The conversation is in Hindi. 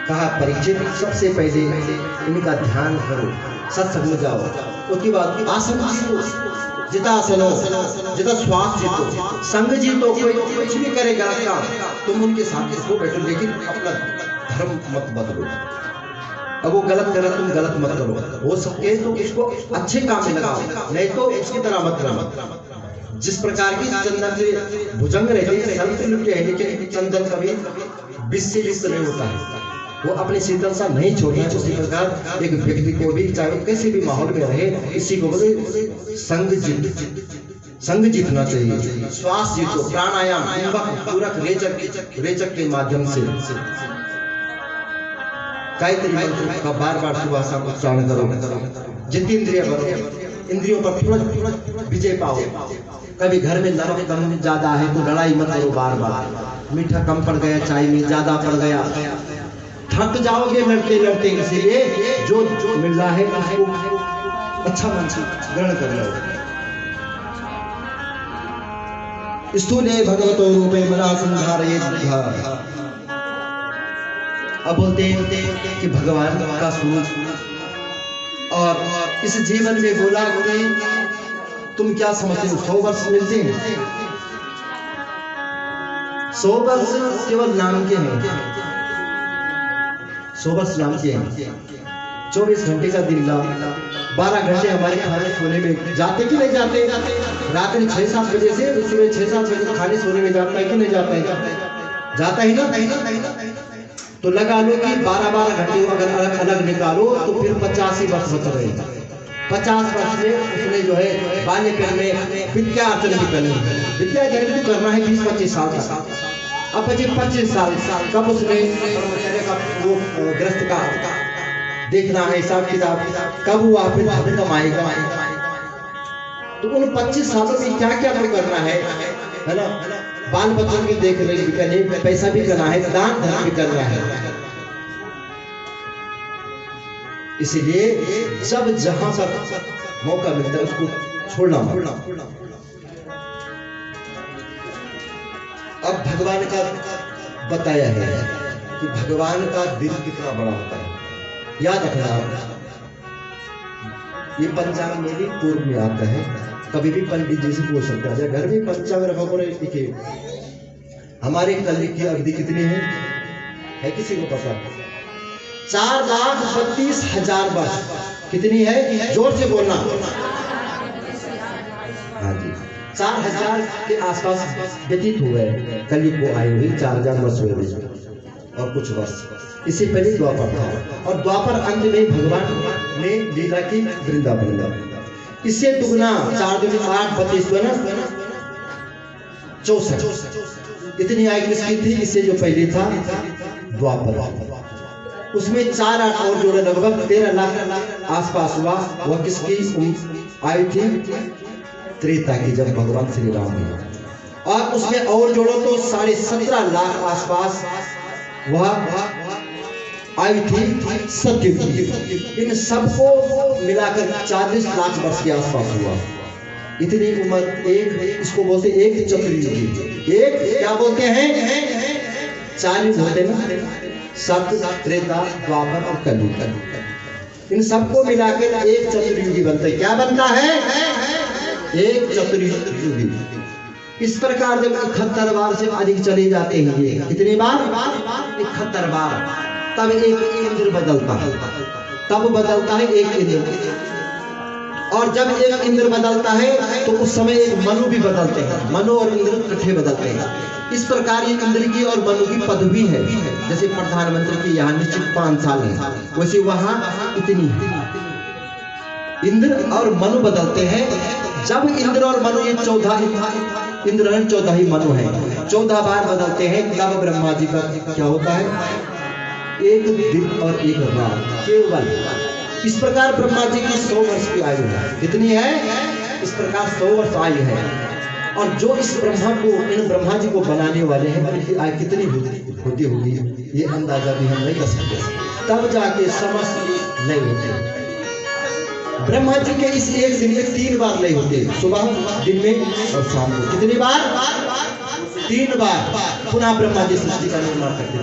कहा परीक्षित सबसे पहले इनका ध्यान करो, सत्संग में जाओ, उसके बाद आसन जीतो, जिता आसनो, जिता श्वास जीतो, संग जीतो। कोई कुछ भी करे गलत काम तुम उनके साथ इसको बैठो, लेकिन अपना धर्म मत बदलो। अब वो गलत करे तुम गलत मत करो, हो सके तो उसको अच्छे काम में लगाओ, नहीं तो उसकी तरह मत करो। जिस प्रकार की चंदन से भुजंग रहते हैं, लेकिन चंदन कभी विष से युक्त नहीं होता है, वो अपनी शीतलता नहीं छोड़ना। उसी प्रकार एक व्यक्ति को भी चाहे कैसे भी माहौल में रहे, इसी को बोले संग जीतना चाहिए। श्वास जीतो, प्राणायाम, पूरक रेचक के माध्यम से गायत्री मंत्र का बार बार सुबह शाम उच्चारण करो। जितनी इंद्रियों पर थोड़ा विजय पाओ। कभी घर में नमक कम ज्यादा है तो लड़ाई मत करो बार बार, मीठा कम पड़ गया, चाय में ज्यादा पड़ गया, थक जाओगे लड़ते लड़ते। इसीलिए जो मिल रहा है उसको अच्छा मन से ग्रहण कर लो। स्थूले भगवतो रूपे मना संधारयेत्। अब बोलते हैं कि भगवान का स्वरूप, और इस जीवन में बोला कि तुम क्या समझते हो 100 वर्ष मिलते हैं? 100 वर्ष केवल नाम के हैं, 100 वर्ष नाम के हैं। 24 घंटे का दिन ला, 12 घंटे हमारे खाने सोने में जाते कि नहीं जाते? रात्रि 6-7 बजे से सुबह 6-7 बजे खाने सोने में जाता है कि नहीं जाता है? जाता ही ना। तो लगा लो कि 12-12 घंटे अगर अलग निकालो तो फिर 85 वर्ष बच रहे। 50 वर्ष में उसने जो है बाल्यकाल में विद्या अर्जन भी करनी है, विद्या अर्जन भी करना है 20-25 साल का। अब 25 साल कब उसने वो ग्रस्त का देखना है हिसाब किताब, कब हुआ फिर धन कमाएगा। तो उन 25 सालों में क्या क्या करना है ना? बाल बच्चों की देख रेख भी करनी, पैसा भी करना है, दान धर्म भी करना है। इसीलिए जब जहां पर मौका मिलता है उसको छोड़ना। अब भगवान का बताया है कि भगवान का दिल कितना बड़ा होता है। याद रखना, ये पंचांग में भी पूर्व में आता है, कभी भी पंडित जी से पूछ सकता है। घर में पंचांग रखा को लिखे हमारे कल की अवधि कितनी है किसी को पता? 4,32,000 वर्ष। कितनी है? जोर से बोलना। हाँ जी, 4,000 के आसपास व्यतीत हुए कलयुग को आए हुए 4,000 वर्ष हुए और कुछ वर्ष। इससे पहले द्वापर था, और द्वापर अंत में भगवान ने लीला की वृंदावन। इससे दुगना 4 दूनी 8 32 ना 64। इतनी आयु किसकी थी? इससे जो पहले था द्वापर, उसमें 4 8 और जोड़े लगभग 13 लाख आसपास हुआ। वह किसकी आयु थी? त्रेता की, जब भगवान श्री राम हुए। और उसमें और जोड़ो तो 17.5 लाख आसपास वह आयु थी सतयुग की। इन सबको मिलाकर 40 लाख वर्ष के आसपास हुआ। इतनी उम्र एक, इसको बोलते एक चतुर्युगी। एक क्या बोलते हैं? 4 युग होते ना, सत्य, त्रेता, द्वापर और कलयुग। इन सबको मिलाकर एक चतुर्युगी बनता है। क्या बनता है? एक चतुर्युगी। इस प्रकार जब 71 बार से अधिक चले जाते हैं, ये कितनी बार? 71 बार। तब एक इंद्र बदलता है, तब बदलता है एक इंद्र। और जब एक इंद्र बदलता है तो उस समय एक मनु भी बदलते हैं। मनु और इंद्र इकट्ठे बदलते हैं। इस प्रकार ये इंद्र की और मनु की पदवी है। जैसे प्रधानमंत्री की यहाँ निश्चित 5 साल है, वैसे वहां इतनी है। इंद्र और मनु बदलते हैं। जब इंद्र और मनु, ये 14 इंद्र है, 14 ही मनु है, 14 बार बदलते हैं, तब ब्रह्मा जी का क्या होता है? एक दिन और एक रात केवल। इस प्रकार ब्रह्मा जी की 100 वर्ष की आयु है। कितनी है? इस प्रकार 100 वर्ष आयु है। और जो इस ब्रह्मा को, इन ब्रह्मा जी को बनाने वाले हैं, उनकी आयु कितनी होती होगी ये अंदाजा भी हम नहीं कर सकते। तब जाके समस्त नहीं होते। ब्रह्मा जी के इस एक दिन में 3 बार लय होते, सुबह, दिन में और शाम को। कितनी बार? 3 बार। पुनः ब्रह्मा जी सृष्टि का निर्माण करते।